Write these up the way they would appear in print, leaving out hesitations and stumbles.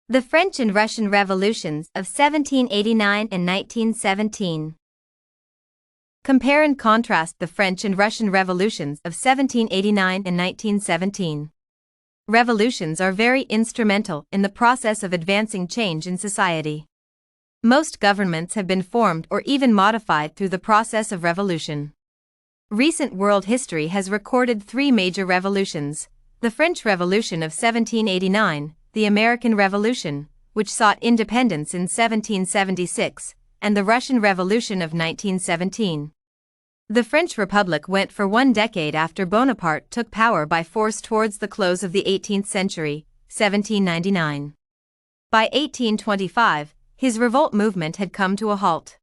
The French and Russian Revolutions of 1789 and 1917. Compare and contrast the French and Russian revolutions of 1789 and 1917. Revolutions are very instrumental in the process of advancing change in society. Most governments have been formed or even modified through the process of revolution. Recent world history has recorded three major revolutions: the French Revolution of 1789, the American Revolution, which sought independence in 1776, and the Russian Revolution of 1917. The French Republic went for 1 decade after Bonaparte took power by force towards the close of the 18th century, 1799. By 1825, his revolt movement had come to a halt.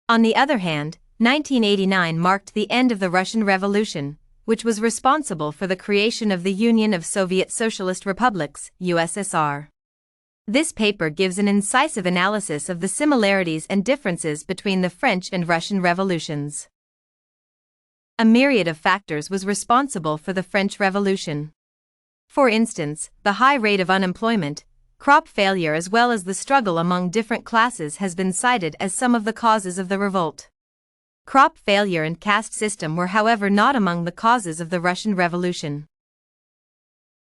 On the other hand, 1989 marked the end of the Russian Revolution, which was responsible for the creation of the Union of Soviet Socialist Republics, USSR. This paper gives an incisive analysis of the similarities and differences between the French and Russian revolutions. A myriad of factors was responsible for the French Revolution. For instance, the high rate of unemployment, crop failure as well as the struggle among different classes has been cited as some of the causes of the revolt. Crop failure and caste system were however not among the causes of the Russian Revolution.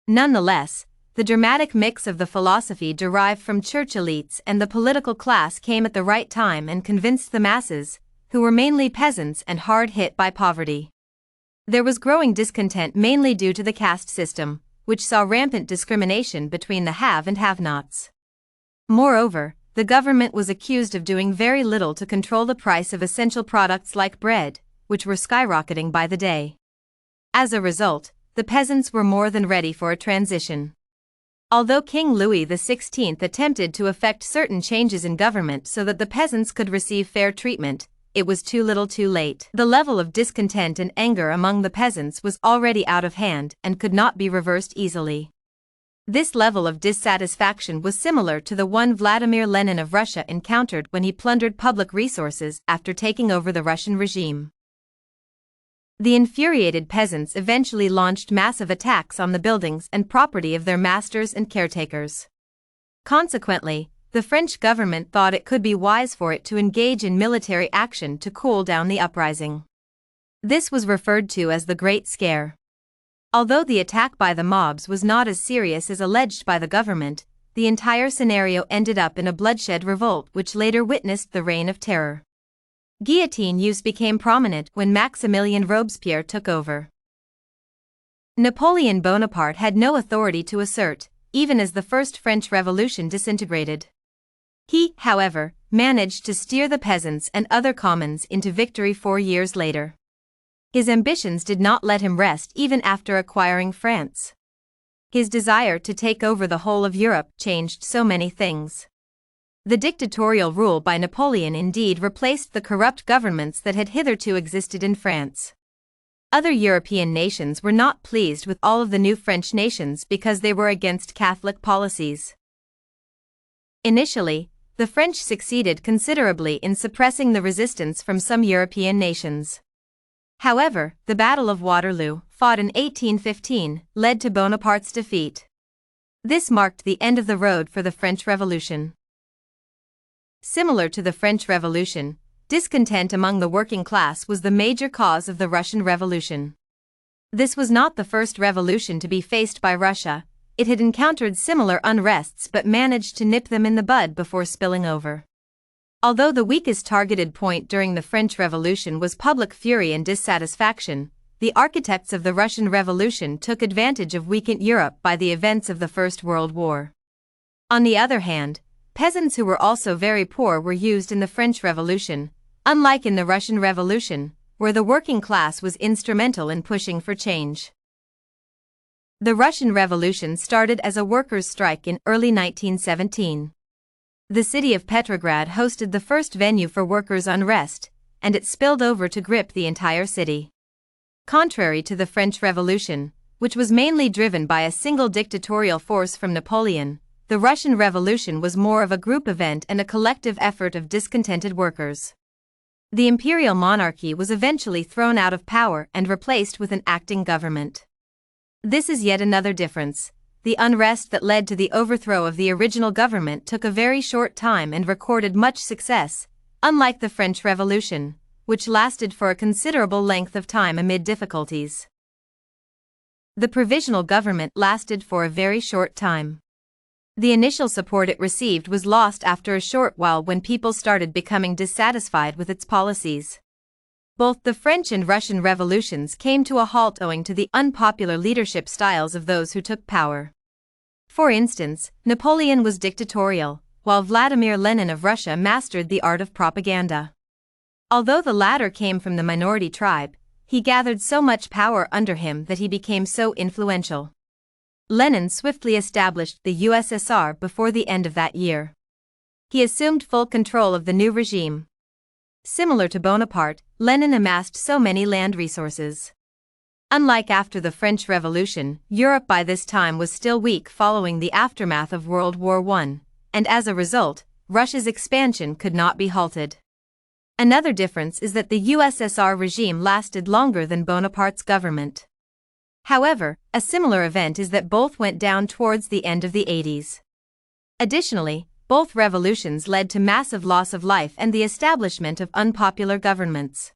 Nonetheless, the dramatic mix of the philosophy derived from church elites and the political class came at the right time and convinced the masses, who were mainly peasants and hard hit by poverty. There was growing discontent mainly due to the caste system, which saw rampant discrimination between the have and have-nots. Moreover, the government was accused of doing very little to control the price of essential products like bread, which were skyrocketing by the day. As a result, the peasants were more than ready for a transition. Although King Louis XVI attempted to effect certain changes in government so that the peasants could receive fair treatment, it was too little too late. The level of discontent and anger among the peasants was already out of hand and could not be reversed easily. This level of dissatisfaction was similar to the one Vladimir Lenin of Russia encountered when he plundered public resources after taking over the Russian regime. The infuriated peasants eventually launched massive attacks on the buildings and property of their masters and caretakers. Consequently, the French government thought it could be wise for it to engage in military action to cool down the uprising. This was referred to as the Great Scare. Although the attack by the mobs was not as serious as alleged by the government, the entire scenario ended up in a bloodshed revolt which later witnessed the Reign of Terror. Guillotine use became prominent when Maximilien Robespierre took over. Napoleon Bonaparte had no authority to assert, even as the First French Revolution disintegrated. He, however, managed to steer the peasants and other commons into victory 4 years later. His ambitions did not let him rest even after acquiring France. His desire to take over the whole of Europe changed so many things. The dictatorial rule by Napoleon indeed replaced the corrupt governments that had hitherto existed in France. Other European nations were not pleased with all of the new French nations because they were against Catholic policies. Initially, the French succeeded considerably in suppressing the resistance from some European nations. However, the Battle of Waterloo, fought in 1815, led to Bonaparte's defeat. This marked the end of the road for the French Revolution. Similar to the French Revolution, discontent among the working class was the major cause of the Russian Revolution. This was not the first revolution to be faced by Russia. It had encountered similar unrests but managed to nip them in the bud before spilling over. Although the weakest targeted point during the French Revolution was public fury and dissatisfaction, the architects of the Russian Revolution took advantage of weakened Europe by the events of the First World War. On the other hand, peasants who were also very poor were used in the French Revolution, unlike in the Russian Revolution, where the working class was instrumental in pushing for change. The Russian Revolution started as a workers' strike in early 1917. The city of Petrograd hosted the first venue for workers' unrest, and it spilled over to grip the entire city. Contrary to the French Revolution, which was mainly driven by a single dictatorial force from Napoleon, the Russian Revolution was more of a group event and a collective effort of discontented workers. The imperial monarchy was eventually thrown out of power and replaced with an acting government. This is yet another difference. the unrest that led to the overthrow of the original government took a very short time and recorded much success, unlike the French Revolution, which lasted for a considerable length of time amid difficulties. The provisional government lasted for a very short time. The initial support it received was lost after a short while when people started becoming dissatisfied with its policies. Both the French and Russian revolutions came to a halt owing to the unpopular leadership styles of those who took power. For instance, Napoleon was dictatorial, while Vladimir Lenin of Russia mastered the art of propaganda. Although the latter came from the minority tribe, he gathered so much power under him that he became so influential. Lenin swiftly established the USSR before the end of that year. He assumed full control of the new regime. Similar to Bonaparte, Lenin amassed so many land resources. Unlike after the French Revolution, Europe by this time was still weak following the aftermath of World War I, and as a result, Russia's expansion could not be halted. Another difference is that the USSR regime lasted longer than Bonaparte's government. However, a similar event is that both went down towards the end of the 80s. Additionally, both revolutions led to massive loss of life and the establishment of unpopular governments.